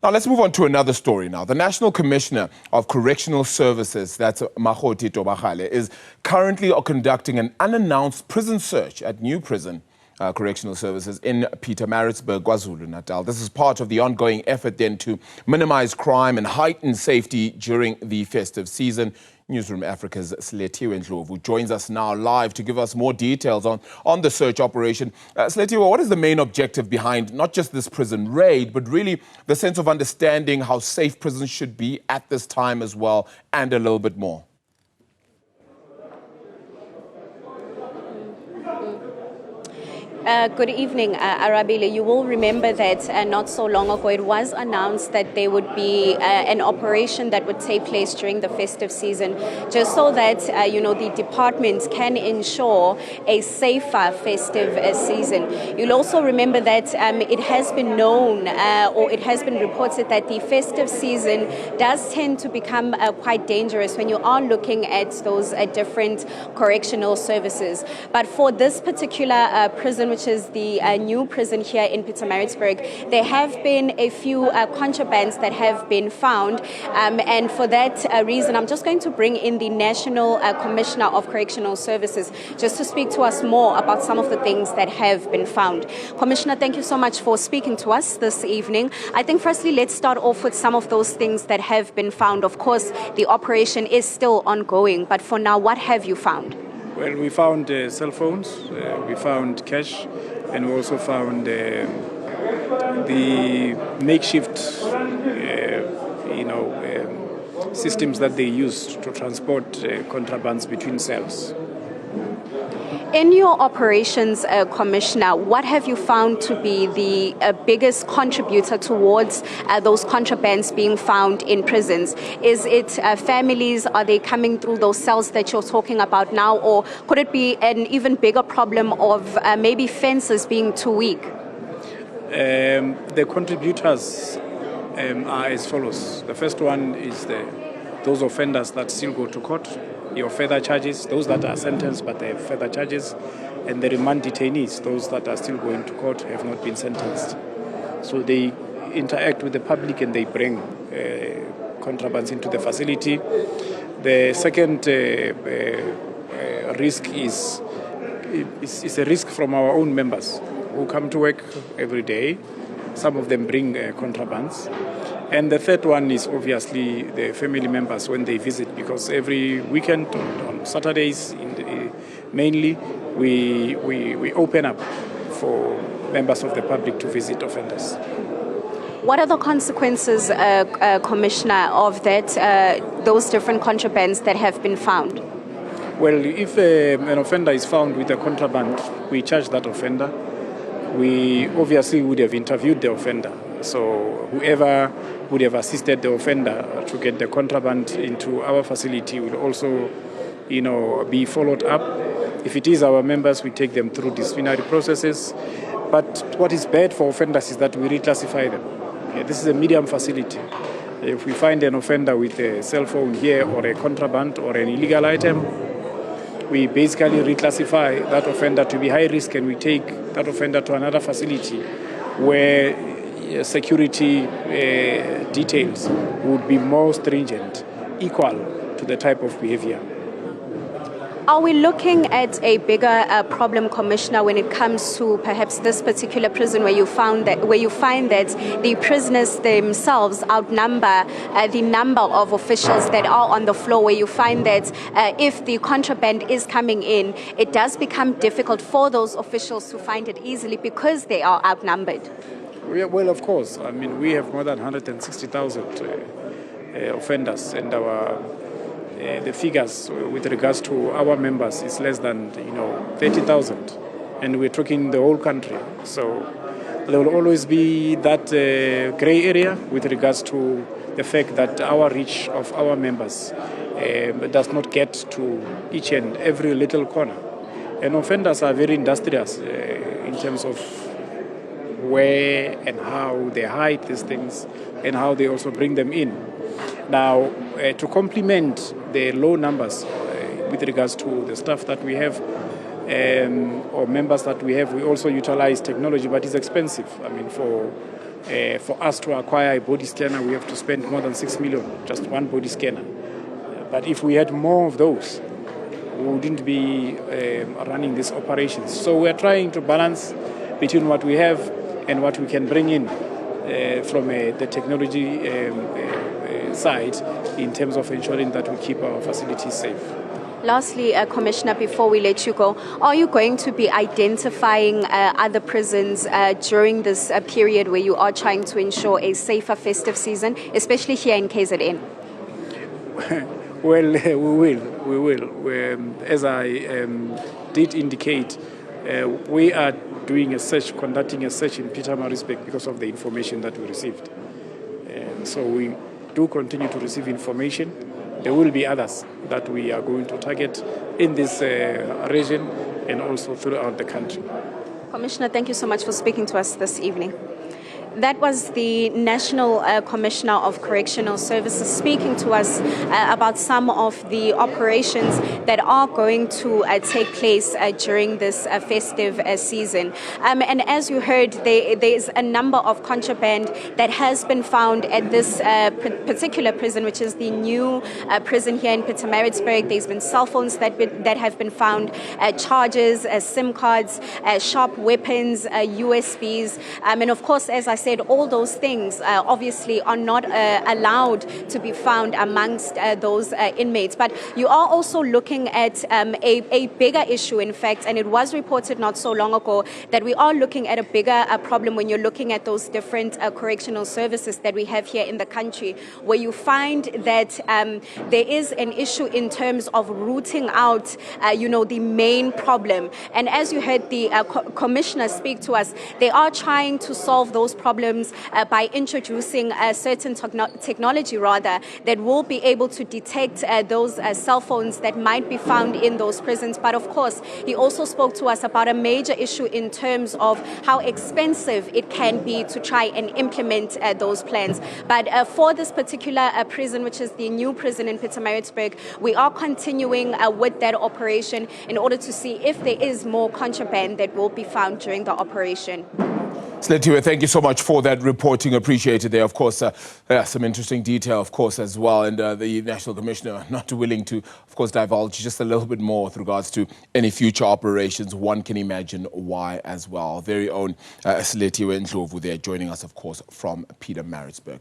Now, let's move on to another story now. The National Commissioner of Correctional Services, that's Makgothi Thobakgale, is currently conducting an unannounced prison search at New Prison Correctional Services in Pietermaritzburg, KwaZulu-Natal. This is part of the ongoing effort then to minimize crime and heighten safety during the festive season. Newzroom Afrika's Silethiwe Ndlovu joins us now live to give us more details on the search operation. Silethiwe, what is the main objective behind not just this prison raid, but really the sense of understanding how safe prisons should be at this time as well, and a little bit more? Good evening, Arabile. You will remember that not so long ago it was announced that there would be an operation that would take place during the festive season, just so that the departments can ensure a safer festive season. You'll also remember that it has been known or it has been reported that the festive season does tend to become quite dangerous when you are looking at those different correctional services. But for this particular prison, which is the new prison here in Pietermaritzburg, there have been a few contrabands that have been found. And for that reason, I'm just going to bring in the National Commissioner of Correctional Services just to speak to us more about some of the things that have been found. Commissioner, thank you so much for speaking to us this evening. I think firstly, let's start off with some of those things that have been found. Of course, the operation is still ongoing, but for now, what have you found? Well, we found cell phones, we found cash, and we also found the makeshift, systems that they use to transport contrabands between cells. In your operations, Commissioner, what have you found to be the biggest contributor towards those contrabands being found in prisons? Is it families? Are they coming through those cells that you're talking about now? Or could it be an even bigger problem of maybe fences being too weak? The contributors are as follows. The first one is those offenders that still go to court, your further charges, those that are sentenced but they have further charges, and the remand detainees, those that are still going to court, have not been sentenced. So they interact with the public and they bring contrabands into the facility. The second risk is a risk from our own members who come to work every day. Some of them bring contrabands. And the third one is obviously the family members when they visit, because every weekend on Saturdays mainly we open up for members of the public to visit offenders. What are the consequences, Commissioner, of those different contrabands that have been found? Well, if an offender is found with a contraband, we charge that offender. We obviously would have interviewed the offender. So whoever would have assisted the offender to get the contraband into our facility will also, be followed up. If it is our members, we take them through disciplinary processes. But what is bad for offenders is that we reclassify them. This is a medium facility. If we find an offender with a cell phone here or a contraband or an illegal item, we basically reclassify that offender to be high risk, and we take that offender to another facility where security details would be more stringent, equal to the type of behavior. Are we looking at a bigger problem, Commissioner, when it comes to perhaps this particular prison where you find that the prisoners themselves outnumber the number of officials that are on the floor, where you find that if the contraband is coming in, it does become difficult for those officials to find it easily because they are outnumbered? Well, of course. I mean, we have more than 160,000 offenders, and the figures with regards to our members is less than 30,000, and we're talking the whole country. So there will always be that grey area with regards to the fact that our reach of our members does not get to each and every little corner. And offenders are very industrious in terms of where and how they hide these things and how they also bring them in. Now, to complement the low numbers with regards to the staff that we have or members that we have, we also utilize technology, but it's expensive. I mean, for For us to acquire a body scanner, we have to spend more than 6 million, just one body scanner. But if we had more of those, we wouldn't be running these operations. So we are trying to balance between what we have and what we can bring in from the technology side in terms of ensuring that we keep our facilities safe. Lastly, Commissioner, before we let you go, are you going to be identifying other prisons during this period where you are trying to ensure a safer festive season, especially here in KZN? Well, we will. As I did indicate, we are doing a search, conducting a search in Pietermaritzburg because of the information that we received. So we do continue to receive information. There will be others that we are going to target in this region and also throughout the country. Commissioner, thank you so much for speaking to us this evening. That was the National Commissioner of Correctional Services speaking to us about some of the operations that are going to take place during this festive season. And as you heard, there's a number of contraband that has been found at this particular prison, which is the new prison here in Pietermaritzburg. There's been cell phones that have been found, chargers, SIM cards, sharp weapons, USBs, and of course, as I said, all those things obviously are not allowed to be found amongst those inmates. But you are also looking at a bigger issue, in fact, and it was reported not so long ago that we are looking at a bigger problem when you're looking at those different correctional services that we have here in the country, where you find that there is an issue in terms of rooting out, the main problem. And as you heard the commissioner speak to us, they are trying to solve those problems by introducing certain technology that will be able to detect those cell phones that might be found in those prisons. But of course, he also spoke to us about a major issue in terms of how expensive it can be to try and implement those plans. But for this particular prison, which is the new prison in Pietermaritzburg, we are continuing with that operation in order to see if there is more contraband that will be found during the operation. Silethiwe, thank you so much for that reporting. Appreciated there. Of course, some interesting detail, of course, as well. And the National Commissioner not willing to, of course, divulge just a little bit more with regards to any future operations. One can imagine why as well. Very own Silethiwe Ndlovu there joining us, of course, from Pietermaritzburg.